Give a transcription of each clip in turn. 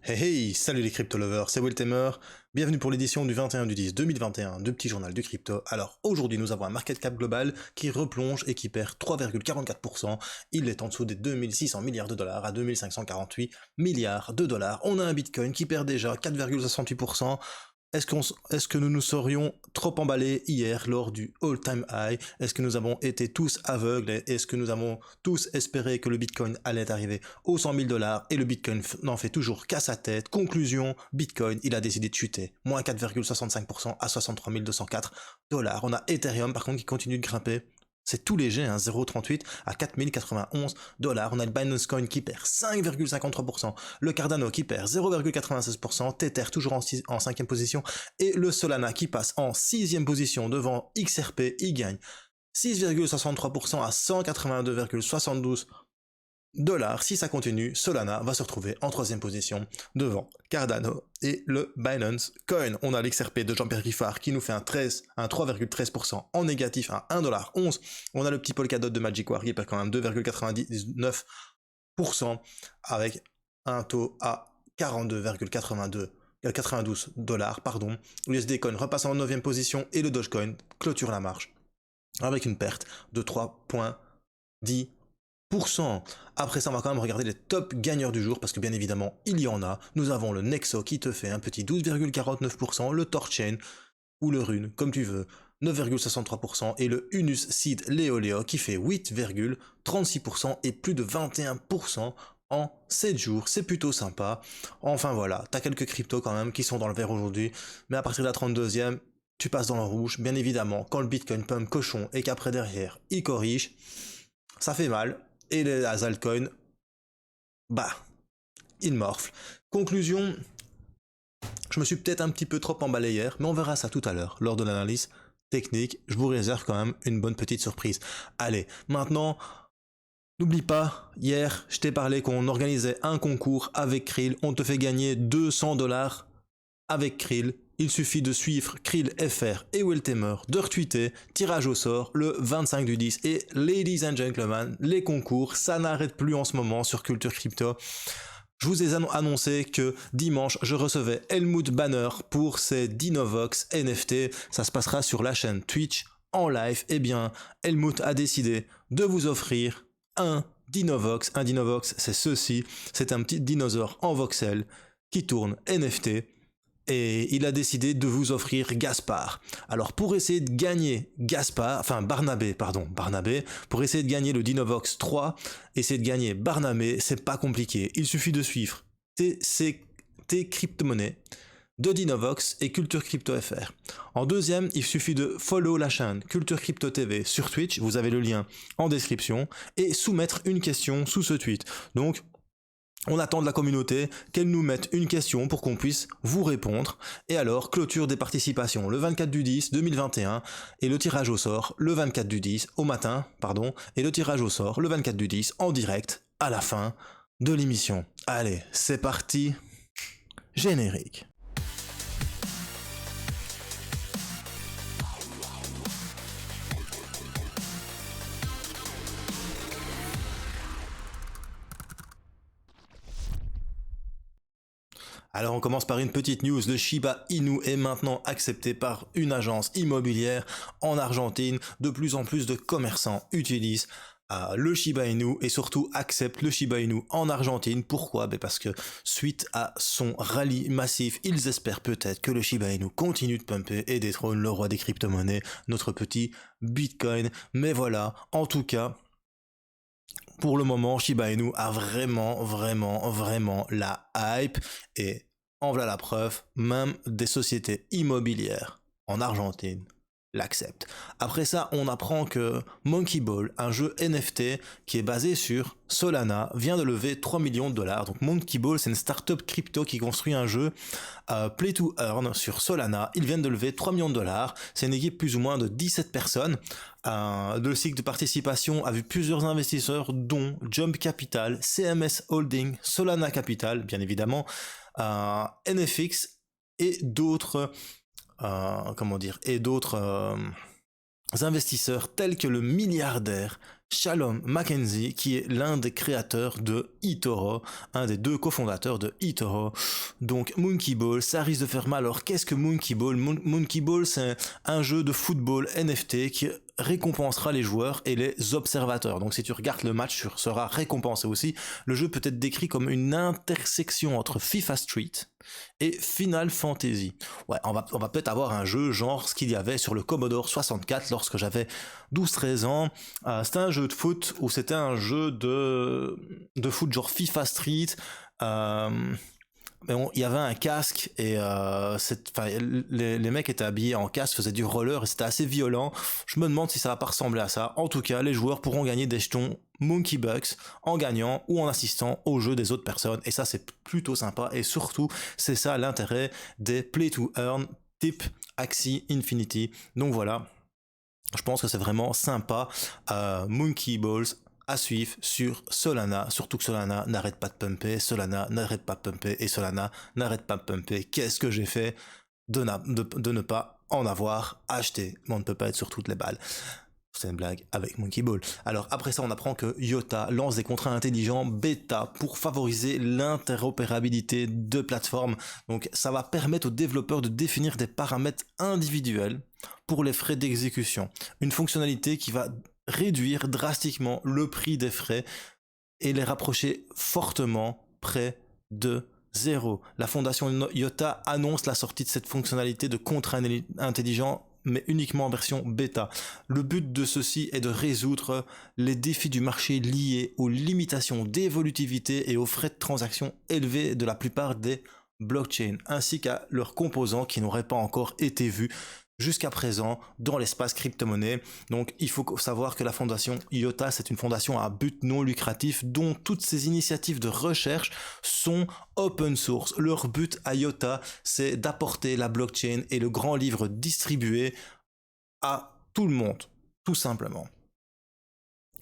Hey hey, salut les crypto lovers, c'est Weltemer, bienvenue pour l'édition du 21 du 10 2021 du petit journal du crypto. Alors aujourd'hui nous avons un market cap global qui replonge et qui perd 3,44%, il est en dessous des 2600 milliards de dollars à 2548 milliards de dollars. On a un bitcoin qui perd déjà 4,68%. Est-ce que nous nous serions trop emballés hier lors du all-time high? Est-ce que nous avons été tous aveugles? Est-ce que nous avons tous espéré que le Bitcoin allait arriver aux 100 000 dollars et le Bitcoin n'en fait toujours qu'à sa tête? Conclusion, Bitcoin, il a décidé de chuter. Moins 4,65% à 63 204 dollars. On a Ethereum par contre qui continue de grimper. C'est tout léger, hein, 0,38 à 4091 dollars. On a le Binance Coin qui perd 5,53%, le Cardano qui perd 0,96%, Tether toujours en 5e position, et le Solana qui passe en 6e position devant XRP, il gagne 6,63% à 182,72 dollars. Si ça continue, Solana va se retrouver en 3e position devant Cardano et le Binance Coin. On a l'XRP de Jean-Pierre Giffard qui nous fait un 3,13% en négatif à 1,11$. On a le petit Polkadot de Magic War qui perd quand même 2,99% avec un taux à 92 dollars. L'USD Coin repasse en 9e position et le Dogecoin clôture la marche avec une perte de 3,10%. Après ça, on va quand même regarder les top gagneurs du jour, parce que bien évidemment, il y en a. Nous avons le Nexo qui te fait un petit 12,49%, le Torchain, ou le Rune, comme tu veux, 9,63%, et le Unus Seed Leo qui fait 8,36% et plus de 21% en 7 jours. C'est plutôt sympa. Enfin voilà, t'as quelques cryptos quand même qui sont dans le vert aujourd'hui, mais à partir de la 32e, tu passes dans le rouge. Bien évidemment, quand le Bitcoin pump cochon et qu'après derrière, il corrige, ça fait mal. Et les altcoins, ils morflent. Conclusion, je me suis peut-être un petit peu trop emballé hier, mais on verra ça tout à l'heure, lors de l'analyse technique. Je vous réserve quand même une bonne petite surprise. Allez, maintenant, n'oublie pas, hier, je t'ai parlé qu'on organisait un concours avec Krill. On te fait gagner 200 dollars avec Krill. Il suffit de suivre Krill FR et Weltemer, de retweeter, tirage au sort le 25 du 10. Et ladies and gentlemen, les concours, ça n'arrête plus en ce moment sur Culture Crypto. Je vous ai annoncé que dimanche, je recevais Helmut Banner pour ses Dinovox NFT. Ça se passera sur la chaîne Twitch en live. Eh bien, Helmut a décidé de vous offrir un Dinovox. Un Dinovox, c'est ceci. C'est un petit dinosaure en voxel qui tourne NFT. Et il a décidé de vous offrir Gaspard. Alors pour essayer de gagner Barnabé, pour essayer de gagner le Dinovox 3, essayer de gagner Barnabé, c'est pas compliqué. Il suffit de suivre tes crypto-monnaies de Dinovox et Culture Crypto FR. En deuxième, il suffit de follow la chaîne Culture Crypto TV sur Twitch, vous avez le lien en description, et soumettre une question sous ce tweet. Donc, on attend de la communauté qu'elle nous mette une question pour qu'on puisse vous répondre. Et alors, clôture des participations le 24 du 10 2021 et le tirage au sort le 24 du 10 au matin, et le tirage au sort le 24 du 10 en direct à la fin de l'émission. Allez, c'est parti. Générique. Alors on commence par une petite news, le Shiba Inu est maintenant accepté par une agence immobilière en Argentine. De plus en plus de commerçants utilisent le Shiba Inu et surtout acceptent le Shiba Inu en Argentine. Pourquoi? Parce que suite à son rallye massif, ils espèrent peut-être que le Shiba Inu continue de pumper et détrône le roi des crypto-monnaies, notre petit Bitcoin. Mais voilà, en tout cas, pour le moment, Shiba Inu a vraiment la hype et en voilà la preuve, même des sociétés immobilières en Argentine l'acceptent. Après ça, on apprend que Monkey Ball, un jeu NFT qui est basé sur Solana, vient de lever 3 millions de dollars. Donc Monkey Ball, c'est une startup crypto qui construit un jeu Play to Earn sur Solana. Ils viennent de lever 3 millions de dollars. C'est une équipe plus ou moins de 17 personnes. Le cycle de participation a vu plusieurs investisseurs, dont Jump Capital, CMS Holding, Solana Capital, bien évidemment, NFX et d'autres investisseurs tels que le milliardaire Shalom Mackenzie, qui est l'un des créateurs de eToro, un des deux cofondateurs de eToro. Donc Monkey Ball, ça risque de faire mal. Alors qu'est-ce que Monkey Ball? Monkey Ball, c'est un jeu de football NFT qui récompensera les joueurs et les observateurs. Donc si tu regardes le match, tu seras récompensé aussi. Le jeu peut être décrit comme une intersection entre FIFA Street et Final Fantasy. Ouais, on va peut-être avoir un jeu genre ce qu'il y avait sur le Commodore 64 lorsque j'avais 12-13 ans. C'était un jeu de foot ou c'était un jeu de foot genre FIFA Street. Mais il y avait un casque et les mecs étaient habillés en casque, faisaient du roller et c'était assez violent. Je me demande si ça va pas ressembler à ça. En tout cas, les joueurs pourront gagner des jetons Monkey Bucks en gagnant ou en assistant au jeu des autres personnes. Et ça, c'est plutôt sympa. Et surtout, c'est ça l'intérêt des Play to Earn type Axie Infinity. Donc voilà, je pense que c'est vraiment sympa. Monkey Balls à suivre sur Solana, surtout que Solana n'arrête pas de pumper, Solana n'arrête pas de pumper et Solana n'arrête pas de pumper. Qu'est-ce que j'ai fait de ne pas en avoir acheté? Mais on ne peut pas être sur toutes les balles. C'est une blague avec Monkey Ball. Alors après ça, on apprend que IOTA lance des contrats intelligents bêta pour favoriser l'interopérabilité de plateformes. Donc ça va permettre aux développeurs de définir des paramètres individuels pour les frais d'exécution. Une fonctionnalité qui va réduire drastiquement le prix des frais et les rapprocher fortement près de zéro. La fondation IOTA annonce la sortie de cette fonctionnalité de contrat intelligent, mais uniquement en version bêta. Le but de ceci est de résoudre les défis du marché liés aux limitations d'évolutivité et aux frais de transaction élevés de la plupart des blockchains, ainsi qu'à leurs composants qui n'auraient pas encore été vus jusqu'à présent dans l'espace crypto-monnaie. Donc il faut savoir que la fondation IOTA, c'est une fondation à but non lucratif dont toutes ces initiatives de recherche sont open source. Leur but à IOTA, c'est d'apporter la blockchain et le grand livre distribué à tout le monde, tout simplement.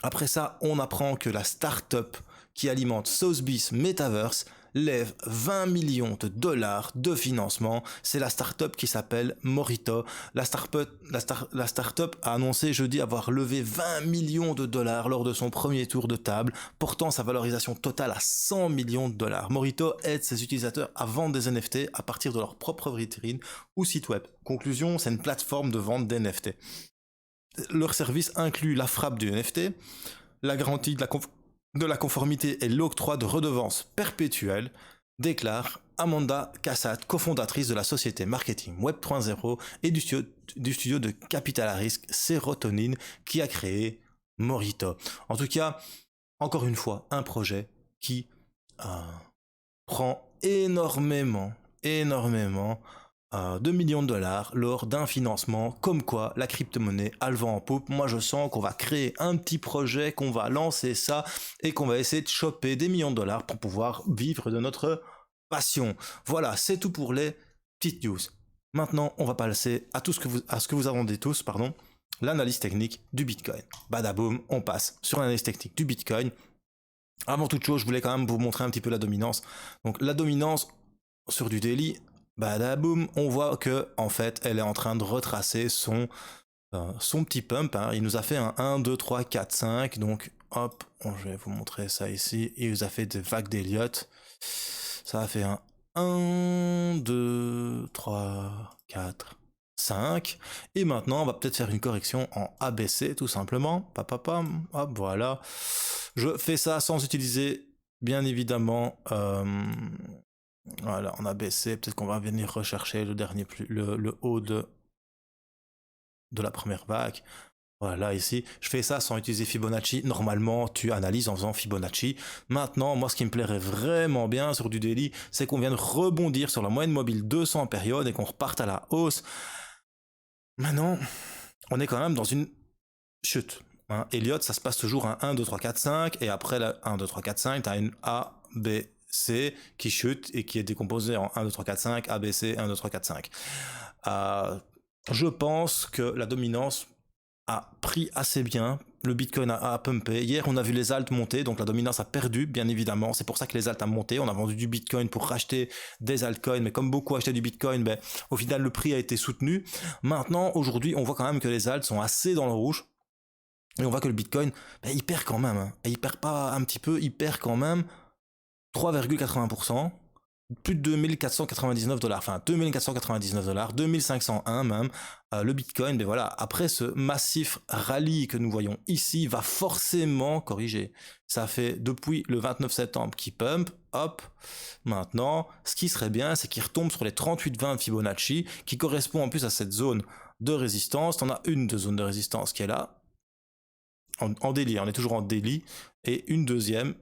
Après ça, on apprend que la startup qui alimente Sotheby's Metaverse lève 20 millions de dollars de financement. C'est la startup qui s'appelle Morito. La startup a annoncé jeudi avoir levé 20 millions de dollars lors de son premier tour de table, portant sa valorisation totale à 100 millions de dollars. Morito aide ses utilisateurs à vendre des NFT à partir de leur propre vitrine ou site web. Conclusion, c'est une plateforme de vente d'NFT. Leur service inclut la frappe du NFT, la garantie de la conformité et l'octroi de redevances perpétuelles, déclare Amanda Cassatt, cofondatrice de la société marketing Web 3.0 et du studio de capital à risque Sérotonine qui a créé Morito. En tout cas, encore une fois, un projet qui prend énormément de millions de dollars lors d'un financement, comme quoi la crypto-monnaie a le vent en poupe. Moi je sens qu'on va créer un petit projet, qu'on va lancer ça et qu'on va essayer de choper des millions de dollars pour pouvoir vivre de notre passion. Voilà, c'est tout pour les petites news. Maintenant, on va passer à ce que vous attendez tous, l'analyse technique du Bitcoin. Badaboum, on passe sur l'analyse technique du Bitcoin. Avant toute chose, je voulais quand même vous montrer un petit peu la dominance. Donc la dominance sur du daily, badaboum, on voit que en fait, elle est en train de retracer son petit pump. Il nous a fait un 1, 2, 3, 4, 5. Donc, hop, je vais vous montrer ça ici. Il nous a fait des vagues d'Elliott. Ça a fait un 1, 2, 3, 4, 5. Et maintenant, on va peut-être faire une correction en ABC, tout simplement. Papapam, hop, voilà. Je fais ça sans utiliser, bien évidemment... Voilà, on a baissé, peut-être qu'on va venir rechercher le haut de la première vague. Voilà, ici, je fais ça sans utiliser Fibonacci. Normalement, tu analyses en faisant Fibonacci. Maintenant, moi, ce qui me plairait vraiment bien sur du daily, c'est qu'on vienne rebondir sur la moyenne mobile 200 période et qu'on reparte à la hausse. Maintenant, on est quand même dans une chute. Elliott, ça se passe toujours un 1, 2, 3, 4, 5. Et après la 1, 2, 3, 4, 5, tu as une A, B, C qui chute et qui est décomposé en 1, 2, 3, 4, 5, ABC, 1, 2, 3, 4, 5. Je pense que la dominance a pris assez bien, le Bitcoin a pumpé. Hier, on a vu les alts monter, donc la dominance a perdu, bien évidemment. C'est pour ça que les alts a monté. On a vendu du Bitcoin pour racheter des altcoins, mais comme beaucoup achetaient du Bitcoin, au final, le prix a été soutenu. Maintenant, aujourd'hui, on voit quand même que les alts sont assez dans le rouge. Et on voit que le Bitcoin, ben, il perd quand même. Hein. Et il perd pas un petit peu, il perd quand même 3,80%. Plus de 2499 dollars, enfin 2499 dollars, 2501 même. Le Bitcoin, ben voilà, après ce massif rallye que nous voyons ici, va forcément corriger. Ça fait depuis le 29 septembre qu'il pump, hop. Maintenant, ce qui serait bien, c'est qu'il retombe sur les 38,20 de Fibonacci, qui correspond en plus à cette zone de résistance. On a une de zone de résistance qui est là, en daily, on est toujours en daily, et une deuxième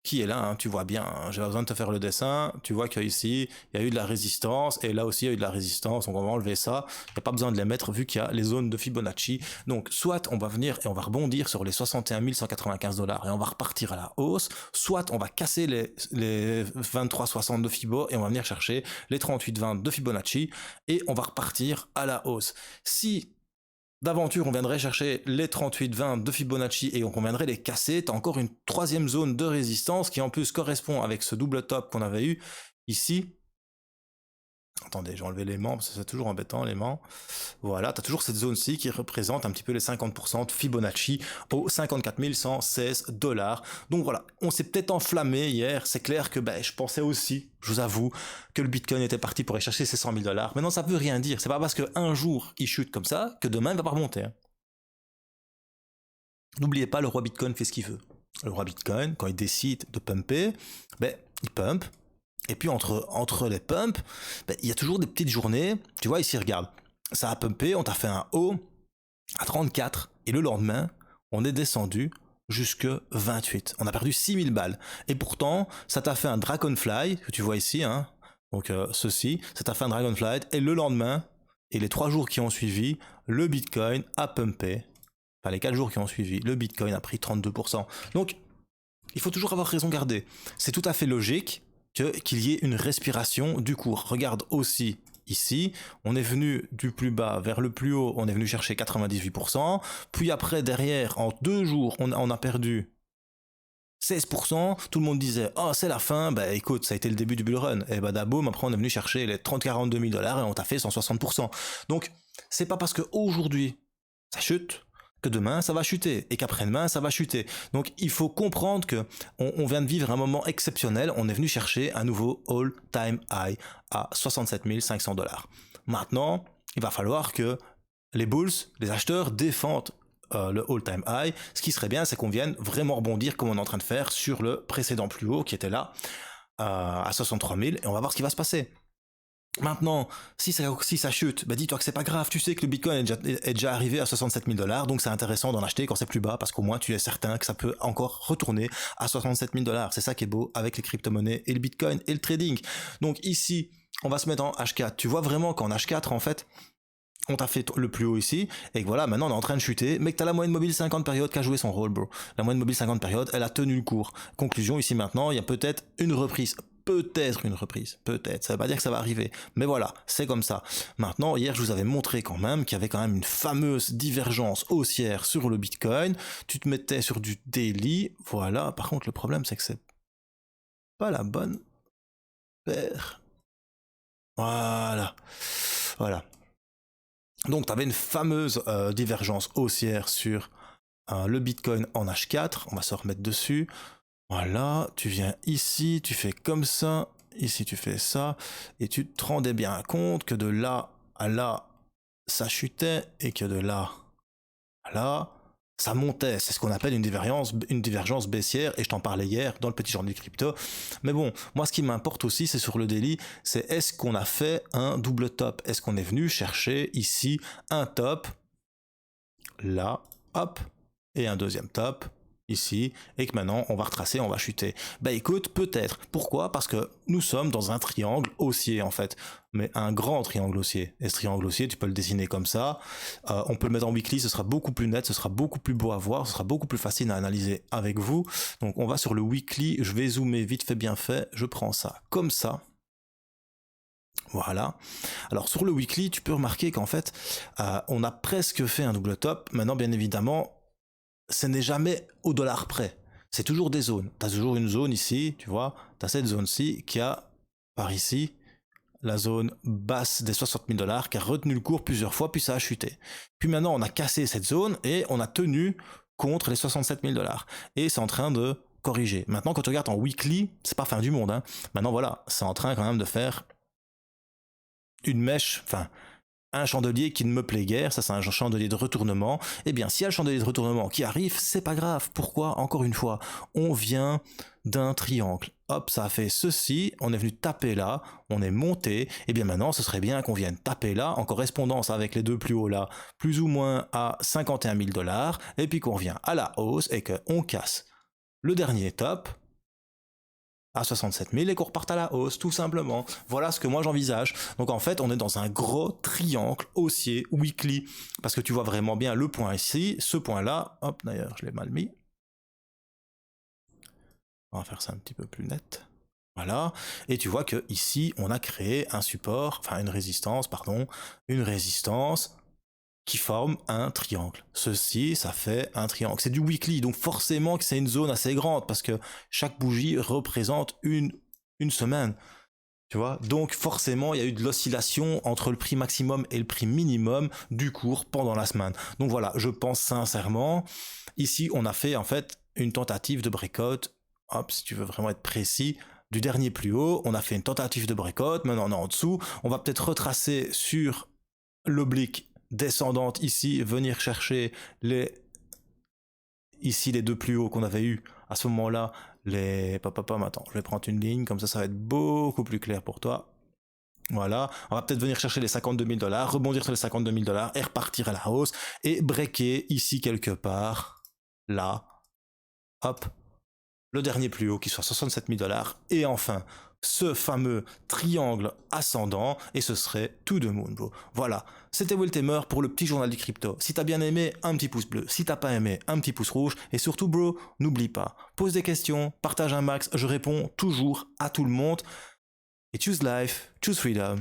qui est là, hein, tu vois bien, hein, j'ai pas besoin de te faire le dessin, tu vois qu'ici, il y a eu de la résistance, et là aussi, il y a eu de la résistance, donc on va enlever ça, il n'y a pas besoin de les mettre vu qu'il y a les zones de Fibonacci, donc soit on va venir et on va rebondir sur les 61 195 dollars et on va repartir à la hausse, soit on va casser les 23,60 de Fibo et on va venir chercher les 38,20 de Fibonacci et on va repartir à la hausse. Si d'aventure, on viendrait chercher les 38,20 de Fibonacci et on viendrait les casser. Tu as encore une troisième zone de résistance qui en plus correspond avec ce double top qu'on avait eu ici. Attendez, j'ai enlevé l'aimant parce que c'est toujours embêtant l'aimant. Voilà, tu as toujours cette zone-ci qui représente un petit peu les 50% de Fibonacci aux 54 116 dollars. Donc voilà, on s'est peut-être enflammé hier. C'est clair que je pensais aussi, je vous avoue, que le Bitcoin était parti pour aller chercher ses 100 000 dollars. Maintenant, ça veut rien dire. C'est pas parce qu'un jour il chute comme ça que demain il va pas remonter. Hein. N'oubliez pas, le roi Bitcoin fait ce qu'il veut. Le roi Bitcoin, quand il décide de pumper, il pump. Et puis entre les pumps, il y a toujours des petites journées. Tu vois, ici, regarde. Ça a pumpé, on t'a fait un haut à 34. Et le lendemain, on est descendu jusque 28. On a perdu 6000 balles. Et pourtant, ça t'a fait un Dragonfly, que tu vois ici. Hein. Donc ceci, ça t'a fait un Dragonfly. Et le lendemain, et les 3 jours qui ont suivi, le Bitcoin a pumpé. Enfin, les 4 jours qui ont suivi, le Bitcoin a pris 32%. Donc, il faut toujours avoir raison gardée. C'est tout à fait logique qu'il y ait une respiration du cours. Regarde aussi ici, on est venu du plus bas vers le plus haut, on est venu chercher 98%, puis après derrière, en 2 jours, on a perdu 16%, tout le monde disait « Oh, c'est la fin, écoute, ça a été le début du bull run. » Et d'abord, après on est venu chercher les 42 000 dollars et on t'a fait 160%. Donc, c'est pas parce qu'aujourd'hui, ça chute, que demain ça va chuter et qu'après-demain ça va chuter. Donc il faut comprendre que on vient de vivre un moment exceptionnel, on est venu chercher un nouveau all-time high à 67 500 dollars. Maintenant, il va falloir que les bulls, les acheteurs défendent le all-time high. Ce qui serait bien, c'est qu'on vienne vraiment rebondir comme on est en train de faire sur le précédent plus haut qui était là à 63 000 et on va voir ce qui va se passer. Maintenant, si ça chute, dis-toi que c'est pas grave, tu sais que le Bitcoin est déjà arrivé à 67 000 dollars, donc c'est intéressant d'en acheter quand c'est plus bas, parce qu'au moins tu es certain que ça peut encore retourner à 67 000 dollars. C'est ça qui est beau avec les crypto-monnaies et le Bitcoin et le trading. Donc ici, on va se mettre en H4. Tu vois vraiment qu'en H4, en fait, on t'a fait le plus haut ici, et que voilà, maintenant on est en train de chuter, mais que t'as la moyenne mobile 50 périodes qui a joué son rôle, bro. La moyenne mobile 50 périodes, elle a tenu le cours. Conclusion, ici maintenant, il y a peut-être une reprise. Peut-être, ça veut pas dire que ça va arriver, mais voilà, c'est comme ça. Maintenant, hier, je vous avais montré quand même qu'il y avait quand même une fameuse divergence haussière sur le Bitcoin, tu te mettais sur du daily, voilà, par contre, le problème, c'est que c'est pas la bonne paire. Voilà. Donc, tu avais une fameuse divergence haussière sur le Bitcoin en H4, on va se remettre dessus. Voilà, tu viens ici, tu fais comme ça, ici tu fais ça, et tu te rendais bien compte que de là à là, ça chutait, et que de là à là, ça montait. C'est ce qu'on appelle une divergence baissière, et je t'en parlais hier dans le petit journal du crypto. Mais bon, moi ce qui m'importe aussi, c'est sur le daily, c'est est-ce qu'on a fait un double top? Est-ce qu'on est venu chercher ici un top, là, hop, et un deuxième top, ici, et que maintenant on va retracer, on va chuter. Écoute, peut-être. Pourquoi? Parce que nous sommes dans un triangle haussier en fait, mais un grand triangle haussier. Et ce triangle haussier, tu peux le dessiner comme ça. On peut le mettre en weekly, ce sera beaucoup plus net, ce sera beaucoup plus beau à voir, ce sera beaucoup plus facile à analyser avec vous. Donc on va sur le weekly, je vais zoomer vite fait bien fait, je prends ça comme ça. Voilà. Alors sur le weekly, tu peux remarquer qu'en fait, on a presque fait un double top. Maintenant, bien évidemment, ce n'est jamais au dollar près. C'est toujours des zones. Tu as toujours une zone ici, tu vois. Tu as cette zone-ci qui a, par ici, la zone basse des 60 000 $ qui a retenu le cours plusieurs fois, puis ça a chuté. Puis maintenant, on a cassé cette zone et on a tenu contre les 67 000 $. Et c'est en train de corriger. Maintenant, quand tu regardes en weekly, c'est pas fin du monde. Hein. Maintenant, voilà, c'est en train quand même de faire une mèche, enfin, un chandelier qui ne me plaît guère, ça c'est un chandelier de retournement. Eh bien, s'il y a le chandelier de retournement qui arrive, c'est pas grave. Pourquoi? Encore une fois, on vient d'un triangle. Hop, ça a fait ceci, on est venu taper là, on est monté, et bien maintenant, ce serait bien qu'on vienne taper là, en correspondance avec les deux plus hauts là, plus ou moins à 51 000 $, et puis qu'on vient à la hausse et qu'on casse le dernier top à 67 000 et qu'on reparte à la hausse, tout simplement. Voilà ce que moi j'envisage. Donc en fait, on est dans un gros triangle haussier weekly, parce que tu vois vraiment bien le point ici, ce point-là, hop, d'ailleurs, je l'ai mal mis. On va faire ça un petit peu plus net. Voilà, et tu vois que ici, on a créé un support, enfin une résistance qui forme un triangle. Ceci, ça fait un triangle. C'est du weekly, donc forcément que c'est une zone assez grande, parce que chaque bougie représente une semaine. Tu vois, donc forcément, il y a eu de l'oscillation entre le prix maximum et le prix minimum du cours pendant la semaine. Donc voilà, je pense sincèrement, ici, on a fait en fait une tentative de breakout. Hop, si tu veux vraiment être précis, du dernier plus haut, on a fait une tentative de breakout. Maintenant, on est en dessous. On va peut-être retracer sur l'oblique descendante ici, venir chercher ici les deux plus hauts qu'on avait eu à ce moment-là, attends, je vais prendre une ligne, comme ça va être beaucoup plus clair pour toi. Voilà, on va peut-être venir chercher les 52 000 $, rebondir sur les 52 000 $ et repartir à la hausse, et breaker ici quelque part, là, hop, le dernier plus haut qui soit 67 000 $, et enfin, ce fameux triangle ascendant, et ce serait to the moon, bro. Voilà, c'était Will Tamer pour le petit journal du crypto. Si t'as bien aimé, un petit pouce bleu. Si t'as pas aimé, un petit pouce rouge. Et surtout, bro, n'oublie pas, pose des questions, partage un max, je réponds toujours à tout le monde. Et choose life, choose freedom,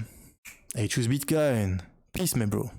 et choose Bitcoin. Peace, my bro.